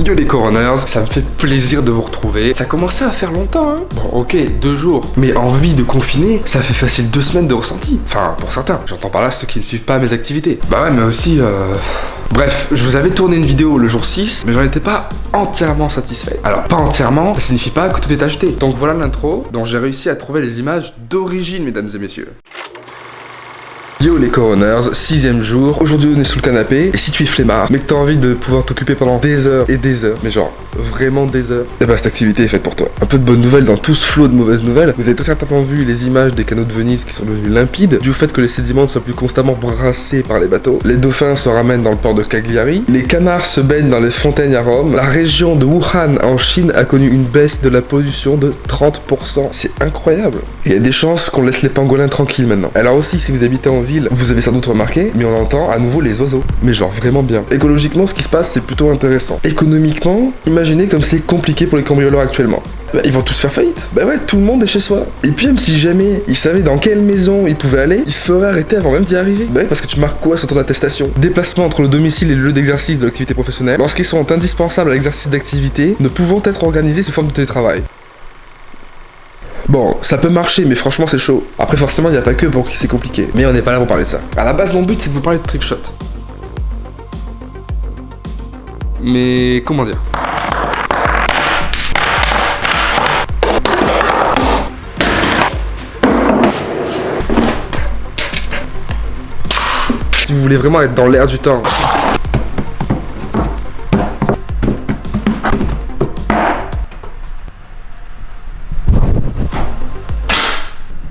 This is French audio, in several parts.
Yo les coroners, ça me fait plaisir de vous retrouver. Ça commençait à faire longtemps, hein. Bon, ok, 2 jours. Mais envie de confiner, ça fait facile 2 semaines de ressenti. Enfin, pour certains. J'entends par là ceux qui ne suivent pas mes activités. Bah ouais, mais aussi, Bref, je vous avais tourné une vidéo le jour 6, mais j'en étais pas entièrement satisfait. Alors, pas entièrement, ça signifie pas que tout est acheté. Donc voilà l'intro, dont j'ai réussi à trouver les images d'origine, mesdames et messieurs. Yo les coroners, 6ème jour, aujourd'hui on est sous le canapé, et si tu es flemmard, mais que t'as envie de pouvoir t'occuper pendant des heures et des heures, mais genre vraiment des heures, et bah cette activité est faite pour toi. Un peu de bonnes nouvelles dans tout ce flot de mauvaises nouvelles. Vous avez très certainement vu les images des canaux de Venise qui sont devenus limpides, dû au fait que les sédiments ne soient plus constamment brassés par les bateaux. Les dauphins se ramènent dans le port de Cagliari, les canards se baignent dans les fontaines à Rome, la région de Wuhan en Chine a connu une baisse de la pollution de 30%. C'est incroyable. Et il y a des chances qu'on laisse les pangolins tranquilles maintenant. Alors aussi, si vous habitez en ville, vous avez sans doute remarqué, mais on entend à nouveau les oiseaux. Mais genre vraiment bien. Écologiquement, ce qui se passe, c'est plutôt intéressant. Économiquement, imaginez comme c'est compliqué pour les cambrioleurs actuellement. Bah, ils vont tous faire faillite. Bah ouais, tout le monde est chez soi. Et puis même si jamais ils savaient dans quelle maison ils pouvaient aller, ils se feraient arrêter avant même d'y arriver. Bah ouais, parce que tu marques quoi sur ton attestation? Déplacement entre le domicile et le lieu d'exercice de l'activité professionnelle, lorsqu'ils sont indispensables à l'exercice d'activité, ne pouvant être organisés sous forme de télétravail. Bon, ça peut marcher, mais franchement c'est chaud. Après forcément, il n'y a pas que pour qui c'est compliqué. Mais on n'est pas là pour parler de ça. À la base, mon but c'est de vous parler de trickshot. Mais comment dire? Si vous voulez vraiment être dans l'air du temps.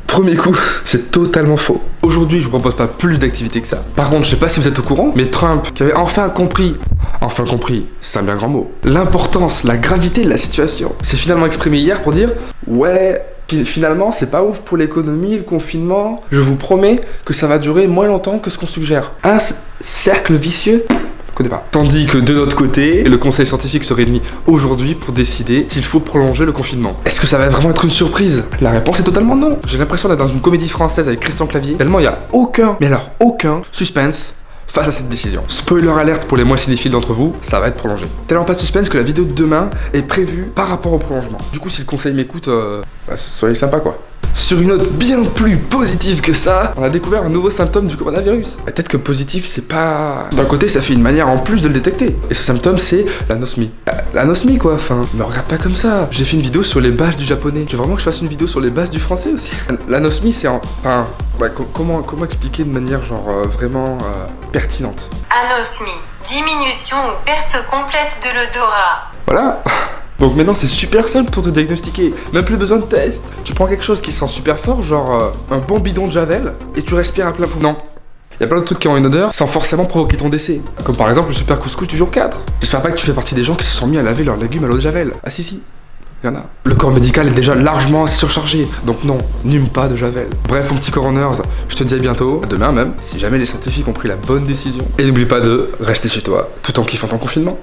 Premier coup, c'est totalement faux. Aujourd'hui, je vous propose pas plus d'activités que ça. Par contre, je sais pas si vous êtes au courant, mais Trump, qui avait enfin compris, c'est un bien grand mot, l'importance, la gravité de la situation, s'est finalement exprimé hier pour dire « Ouais, finalement, c'est pas ouf pour l'économie, le confinement. Je vous promets que ça va durer moins longtemps que ce qu'on suggère. » Un cercle vicieux. Connais pas. Tandis que de notre côté, le conseil scientifique se réunit aujourd'hui pour décider s'il faut prolonger le confinement. Est-ce que ça va vraiment être une surprise? La réponse est totalement non. J'ai l'impression d'être dans une comédie française avec Christian Clavier, tellement il y a aucun suspense face à cette décision. Spoiler alerte pour les moins cinéphiles d'entre vous, ça va être prolongé. Tellement pas de suspense que la vidéo de demain est prévue par rapport au prolongement. Du coup, si le conseil m'écoute, soyez sympa quoi. Sur une note bien plus positive que ça, on a découvert un nouveau symptôme du coronavirus. Peut-être que positif, c'est pas... D'un côté, ça fait une manière en plus de le détecter. Et ce symptôme, c'est l'anosmie. L'anosmie, quoi, enfin... Me regarde pas comme ça. J'ai fait une vidéo sur les bases du japonais. Tu veux vraiment que je fasse une vidéo sur les bases du français aussi? L'anosmie, c'est en... Enfin... Ouais, comment expliquer de manière, genre, vraiment pertinente? Anosmie. Diminution ou perte complète de l'odorat. Voilà. Donc maintenant c'est super simple pour te diagnostiquer, même plus besoin de test. Tu prends quelque chose qui sent super fort, genre un bon bidon de Javel, et tu respires à plein poumon. Non. Il y a plein de trucs qui ont une odeur sans forcément provoquer ton décès. Comme par exemple le super couscous du jour 4. J'espère pas que tu fais partie des gens qui se sont mis à laver leurs légumes à l'eau de Javel. Ah si, il y en a. Le corps médical est déjà largement surchargé, donc non, n'hume pas de Javel. Bref, mon petit coroners, je te dis à bientôt, à demain même, si jamais les scientifiques ont pris la bonne décision. Et n'oublie pas de rester chez toi, tout en kiffant ton confinement.